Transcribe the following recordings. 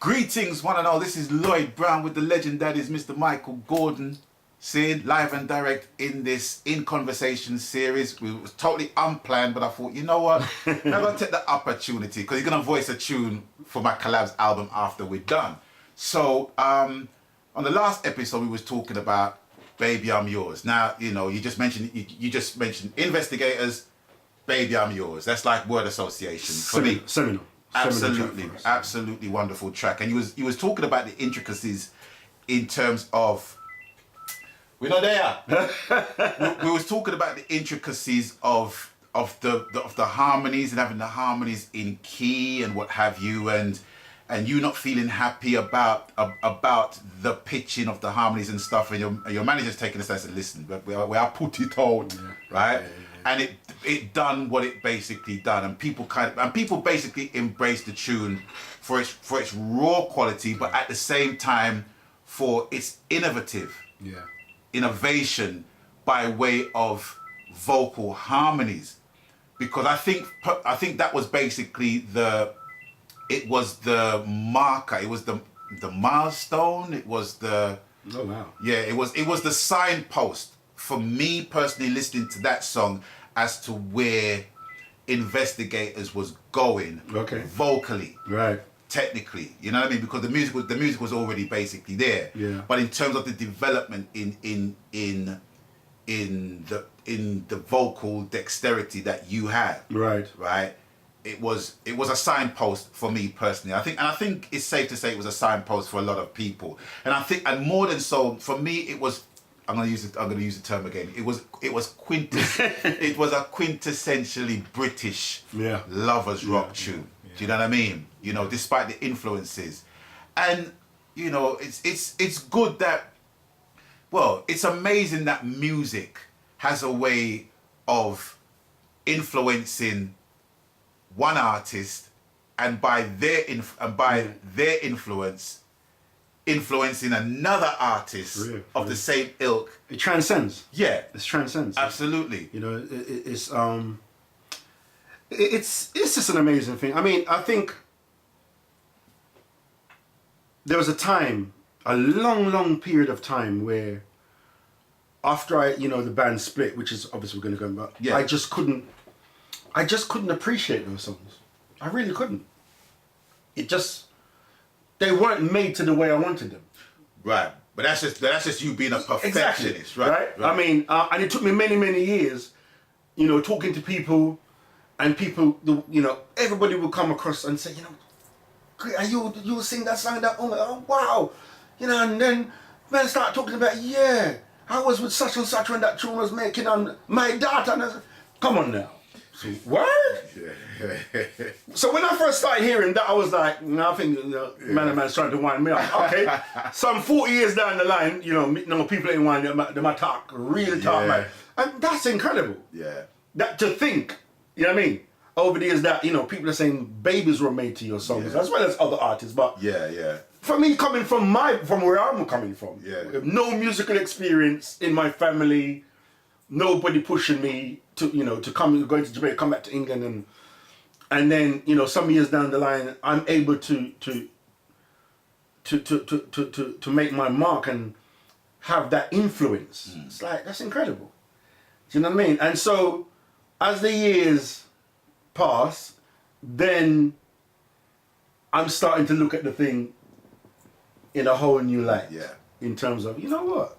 Greetings, one and all. This is Lloyd Brown with the legend that is Mr. Michael Gordon, saying live and direct in this In Conversation series. It was totally unplanned, but I thought, you know what? I'm going to take the opportunity because he's going to voice a tune for my collabs album after we're done. So, on the last episode, we was talking about Baby I'm Yours. Now, you know, you just mentioned Investigators, Baby I'm Yours. That's like word association for me. Seminal. Absolutely wonderful track. And he was talking about the intricacies in terms of, we're not there. we was talking about the intricacies of the harmonies and having the harmonies in key and what have you, and you not feeling happy about the pitching of the harmonies and stuff, and your manager's taking a stance and listen, but we are put it on, right? And it done what it basically done, and people basically embraced the tune for its raw quality, but at the same time for its innovation by way of vocal harmonies, because I think that was basically the marker, it was the milestone, it was the it was the signpost for me personally listening to that song as to where Investigators was going vocally, technically, you know what I mean, because the music was already basically there, but in terms of the development in the vocal dexterity that you had, it was a signpost for me personally. I think it's safe to say it was a signpost for a lot of people, and more than so for me it was. I'm gonna use the term again. It was it was a quintessentially British lovers rock tune. Do you know what I mean? You know, despite the influences, and you know, it's good that, well, it's amazing that music has a way of influencing one artist, and by their influence, influencing another artist of the same ilk. It transcends. Yeah, it transcends. Absolutely. You know, it's just an amazing thing. I mean, I think there was a long period of time where after the band split, which is obviously we're going to go about. I just couldn't appreciate those songs. I really couldn't. They weren't made to the way I wanted them. Right. But that's just you being a perfectionist, exactly. Right? I mean, and it took me many years, talking to people, and people, everybody would come across and say, you sing that song, oh wow, and then man start talking about, I was with such and such when that tune was making on my daughter, and I said, come on now. So, what? So when I first started hearing that, I was like, I think man's trying to wind me up. Okay, some 40 years down the line, people ain't winding up, they might talk, really talk, man. And that's incredible. Yeah. That to think, you know what I mean? Over the years that, people are saying babies were made to your songs, as well as other artists, but for me, coming from where I'm coming from, with no musical experience in my family, nobody pushing me to go to Jamaica, come back to England, and then some years down the line I'm able to make my mark and have that influence. It's like, that's incredible. Do you know what I mean? And so as the years pass, then I'm starting to look at the thing in a whole new light. In terms of, you know what?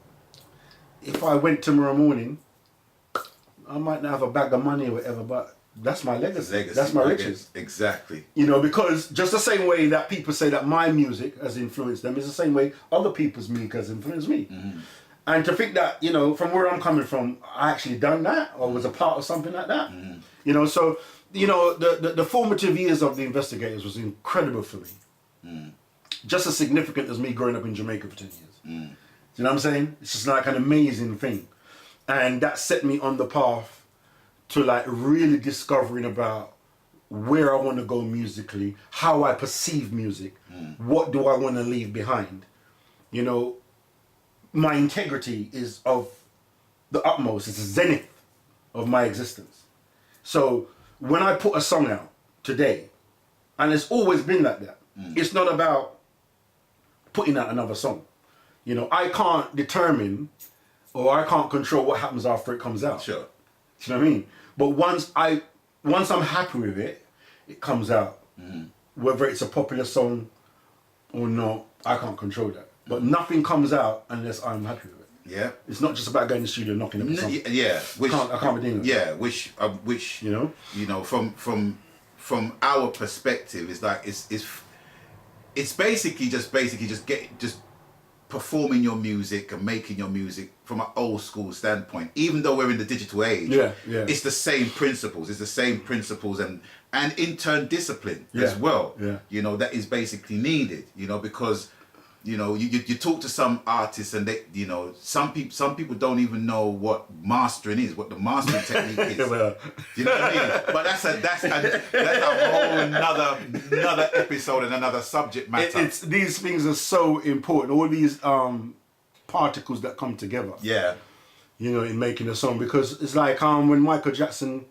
If I went tomorrow morning, I might not have a bag of money or whatever, but that's my legacy. That's my riches. Exactly. Because just the same way that people say that my music has influenced them is the same way other people's music has influenced me. And to think that, from where I'm coming from, I actually done that or was a part of something like that. So, the formative years of the Investigators was incredible for me. Just as significant as me growing up in Jamaica for 10 years. Do you know what I'm saying? It's just like an amazing thing. And that set me on the path to like really discovering about where I want to go musically, how I perceive music, what do I want to leave behind. My integrity is of the utmost, it's the zenith of my existence. So when I put a song out today, and it's always been like that, it's not about putting out another song. You know, I can't determine or I can't control what happens after it comes out. Sure. Do you know what I mean? But once I'm happy with it, it comes out. Whether it's a popular song or not, I can't control that. But nothing comes out unless I'm happy with it. Yeah. It's not just about going to the studio and knocking up a song. Yeah. Which, I can't be doing that. Yeah, which you know, from our perspective, is like it's basically just performing your music and making your music from an old school standpoint. Even though we're in the digital age, it's the same principles. It's the same principles and in turn discipline as well. Yeah. You know, that is basically needed. You know, because you know, you talk to some artists and they, you know, some people don't even know what mastering is, what the mastering technique is. Well. You know what I mean? But that's a whole another episode and another subject matter. These things are so important. All these particles that come together. Yeah. You know, in making a song, because it's like when Michael Jackson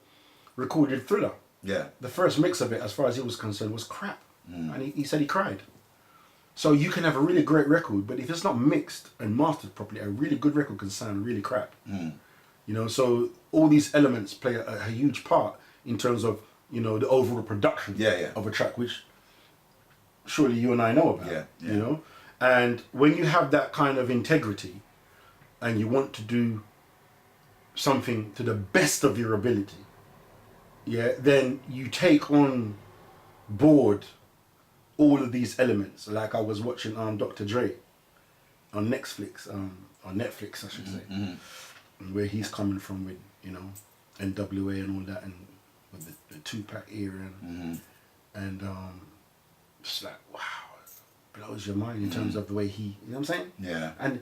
recorded Thriller. Yeah. The first mix of it, as far as he was concerned, was crap, and he said he cried. So you can have a really great record, but if it's not mixed and mastered properly, a really good record can sound really crap. You know, so all these elements play a huge part in terms of, you know, the overall production of a track, which surely you and I know about. Yeah. You know, and when you have that kind of integrity, and you want to do something to the best of your ability, then you take on board all of these elements. Like I was watching Dr. Dre on Netflix, I should say, where he's coming from with, you know, NWA and all that, and with the Tupac era, and just like, wow, it blows your mind in terms of the way he, you know what I'm saying? Yeah. And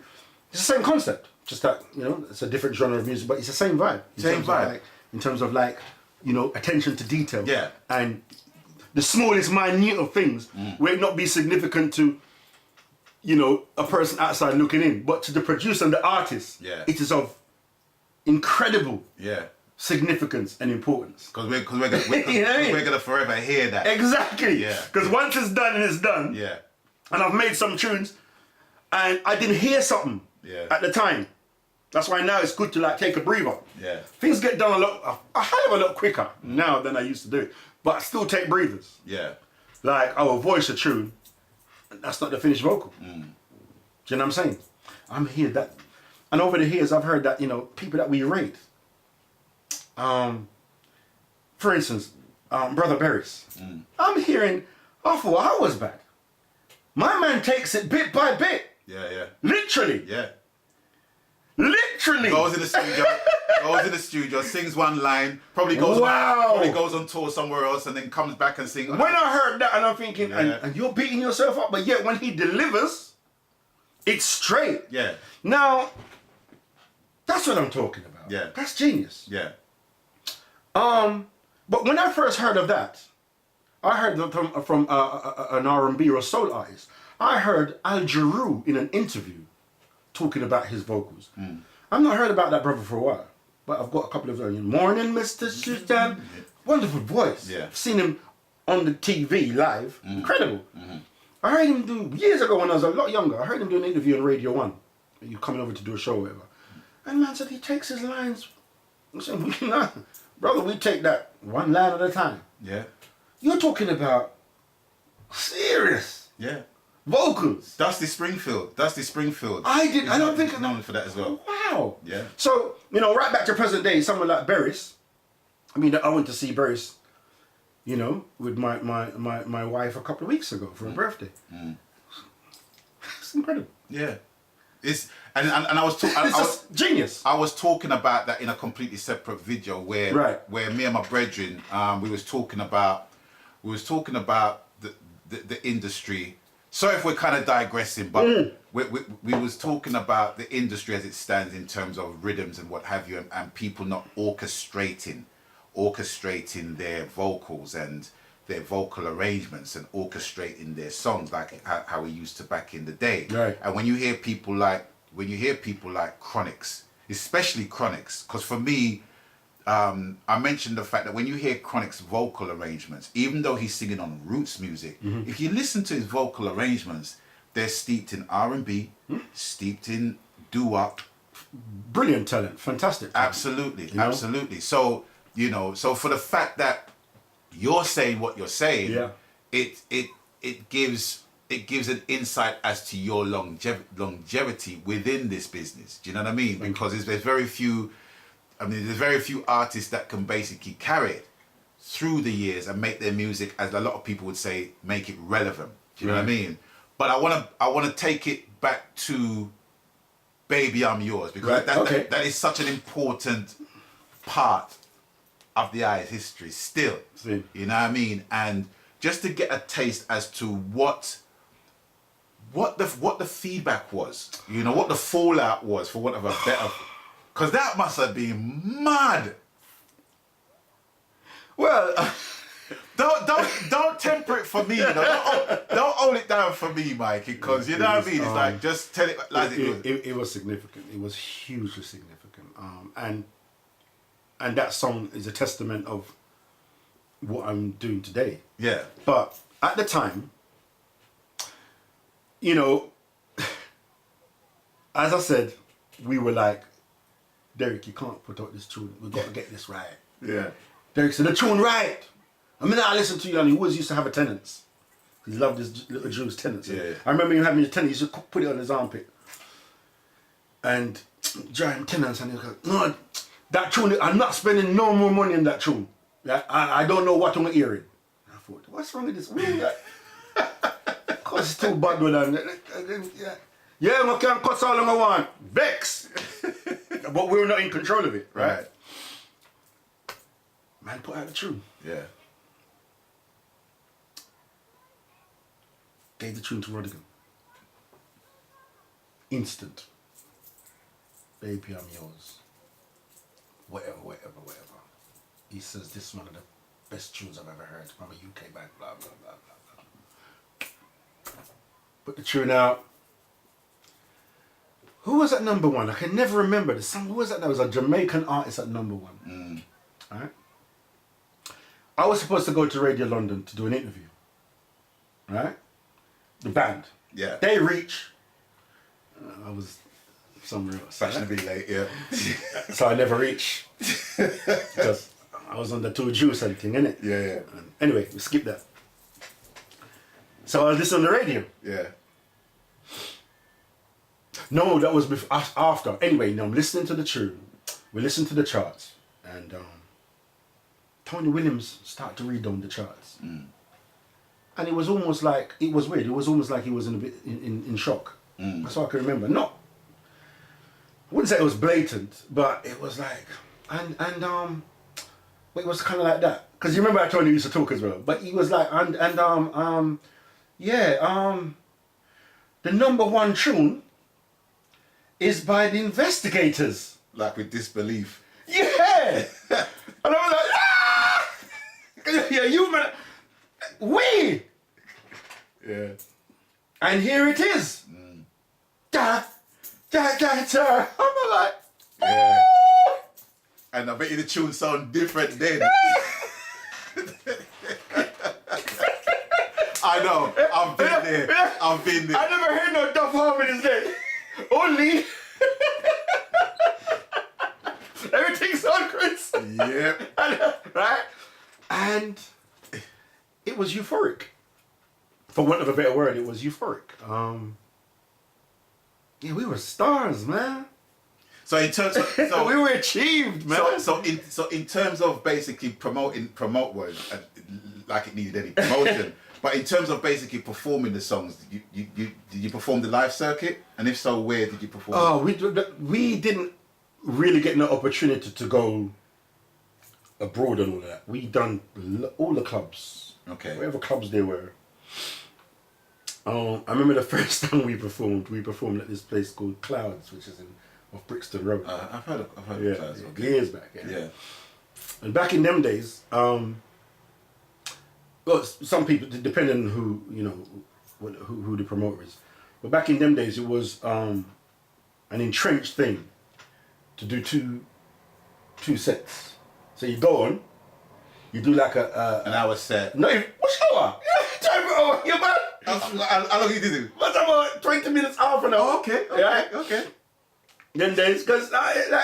it's the same concept, just that, you know, it's a different genre of music, but it's the same vibe. In terms of like, you know, attention to detail. Yeah. And the smallest minute of things will not be significant to, you know, a person outside looking in, but to the producer and the artist, it is of incredible significance and importance. Because we're gonna forever hear that. Exactly. Yeah. Because once it's done, it's done. Yeah. And I've made some tunes, and I didn't hear something at the time. That's why now it's good to like take a breather. Yeah. Things get done a hell of a lot quicker now than I used to do. But I still take breathers. Yeah. Like I will voice a tune, and that's not the finished vocal. Do you know what I'm saying? I'm here that, and over the years I've heard that, you know, people that we rate. For instance, Brother Barris. I'm hearing, for I was bad. My man takes it bit by bit. Yeah. Literally. Yeah. Literally. Goes in the studio, sings one line, probably goes on tour somewhere else, and then comes back and sings. When I heard that, and I'm thinking, and you're beating yourself up, but yet when he delivers, it's straight. Yeah. Now, that's what I'm talking about. Yeah. That's genius. Yeah. But when I first heard of that, I heard from an R&B or soul artist. I heard Al Jarreau in an interview talking about his vocals. I've not heard about that brother for a while, but I've got a couple of them. Morning, Mr. Shustan. Wonderful voice. Yeah. I've seen him on the TV live. Incredible. I heard him do, years ago when I was a lot younger, I heard him do an interview on Radio 1. You coming over to do a show or whatever. And man said he takes his lines. I said, brother, we take that one line at a time. Yeah. You're talking about serious vocals. Dusty Springfield. I don't think known for that as well. Wow. Yeah. So, you know, right back to present day, someone like Barris. I mean, I went to see Barris, you know, with my wife a couple of weeks ago for her birthday. It's incredible. Yeah. It's and I was genius. I was talking about that in a completely separate video where me and my brethren we was talking about the industry. Sorry if we're kind of digressing, but we was talking about the industry as it stands in terms of rhythms and what have you, and people not orchestrating their vocals and their vocal arrangements and orchestrating their songs like how we used to back in the day. Right. And when you hear people like Chronix, especially Chronix, because for me, I mentioned the fact that when you hear Chronix's vocal arrangements, even though he's singing on roots music, if you listen to his vocal arrangements, they're steeped in R&B, steeped in doo-wop. Brilliant talent, fantastic talent. Absolutely, absolutely. So, you know, so for the fact that you're saying what you're saying, it gives an insight as to your longevity within this business. Do you know what I mean? Because there's very few artists that can basically carry it through the years and make their music, as a lot of people would say, make it relevant. Do you know what I mean? But I wanna take it back to Baby I'm Yours, because that is such an important part of the I's history still. You know what I mean? And just to get a taste as to what the feedback was, you know, what the fallout was, for want of a better, because that must have been mad. Well, don't temper it for me, you know. Don't hold it down for me, Mikey, because you know what I mean. It's like, just tell it like it was. It was significant. It was hugely significant. And that song is a testament of what I'm doing today. Yeah. But at the time, you know, as I said, we were like, Derek, you can't put out this tune. We've got to get this right. Yeah. Derek said, the tune right. I mean, I listened to you, and he always used to have a tenants. He loved his little Jews tenants. Yeah. I remember him having his tenants. He used to put it on his armpit. And giant tenants, and he was like, no, that tune, I'm not spending no more money on that tune. I don't know what I'm hearing. I thought, what's wrong with this? Of course, it's too bad with that. Yeah, I can cut all I want. Vex. But we were not in control of it, right? Man, put out the tune. Yeah. Gave the tune to Rodigan. Instant. Baby, I'm yours. Whatever. He says this is one of the best tunes I've ever heard from a UK band, blah, blah, blah, blah, blah. Put the tune out. Who was at number one? I can never remember. Who was that? There was a Jamaican artist at number one. Alright? I was supposed to go to Radio London to do an interview. Right? The band. Yeah. They reach. I was somewhere else. Fashionably late, yeah. So I never reach. Because I was on the tour juice and thing, innit? Yeah. Anyway, we skip that. So I was listening on the radio. Yeah. No, that was after. Anyway, no, I'm listening to the tune. We listened to the charts. And Tony Williams started to read down the charts. And it was almost like, it was weird. It was almost like he was in shock. That's all I can remember. I wouldn't say it was blatant, but it was like, it was kind of like that. Because you remember I told you he used to talk as well. But he was like, the number one tune is by the Investigators. Like with disbelief. Yeah! And I was like, ah! Yeah, you man. We! Yeah. And here it is. Da. I'm like, yeah. And I bet you the tune sound different then. I know. I've been there. I never heard no Duff harmonies then. Only. Everything's on Chris. Yep. Right? And it was euphoric. For want of a better word, it was euphoric. Yeah, we were stars, man. So in terms of, we were achieved, man. So in terms of basically promote words, like it needed any promotion. But in terms of basically performing the songs, did you perform the live circuit? And if so, where did you perform? Oh, we didn't really get no opportunity to go abroad and all that. We done all the clubs. Okay. Whatever clubs there were. I remember the first time we performed at this place called Clouds, which is off Brixton Road. I've heard of Clouds. Okay. Years back. Yeah. And back in them days, well, some people, depending on who, you know, who the promoter is. But back in them days, it was an entrenched thing to do two sets. So you go on, you do like an hour set. No, what's hour? You're mad. How long did you do? What's about 20 minutes, half an hour? Okay. Then there's because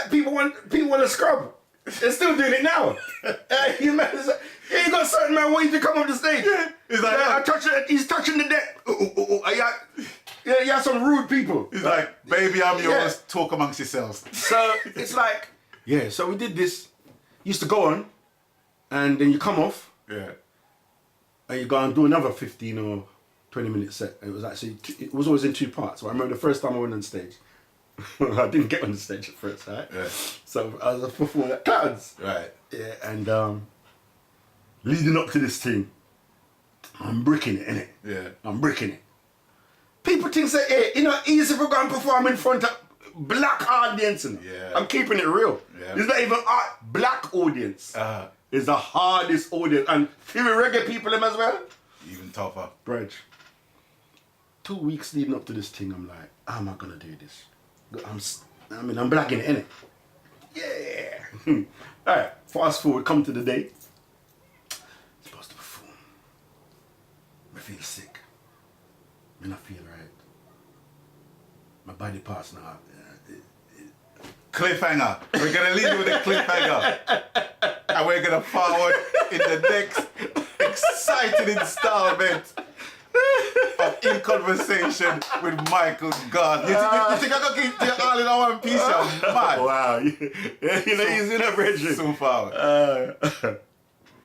people want to scrub. They're still doing it now. You got certain man wanting to come up the stage. Yeah. It's like he's touching the deck. You have some rude people. He's like, baby, I'm yours. Talk amongst yourselves. So it's like, yeah. So we did this. Used to go on, and then you come off. Yeah. And you go and do another 15 or 20-minute set. It was always in 2 parts. So I remember the first time I went on stage. I didn't get on the stage at first, right? Yeah. So I was performing at Clouds. Right. Yeah, and leading up to this thing, I'm bricking it, innit? Yeah. I'm bricking it. People think say, hey, you know, easy for going perform in front of black audience. Yeah. I'm keeping it real. Yeah. It's not even black audience. It's the hardest audience. And even reggae people them as well. Even tougher. Bridge. 2 weeks leading up to this thing, I'm like, how am I gonna do this? I'm blacking it, innit? Yeah. Alright, fast forward, come to the day. Supposed to perform. I feel sick. I not feel right. My body parts now. Cliffhanger. We're gonna leave you with a cliffhanger. And we're gonna forward in the next exciting installment of In Conversation with Michael God. You think I can keep you all in one piece? You're mad. Wow. You know, he's in a bridge. So far.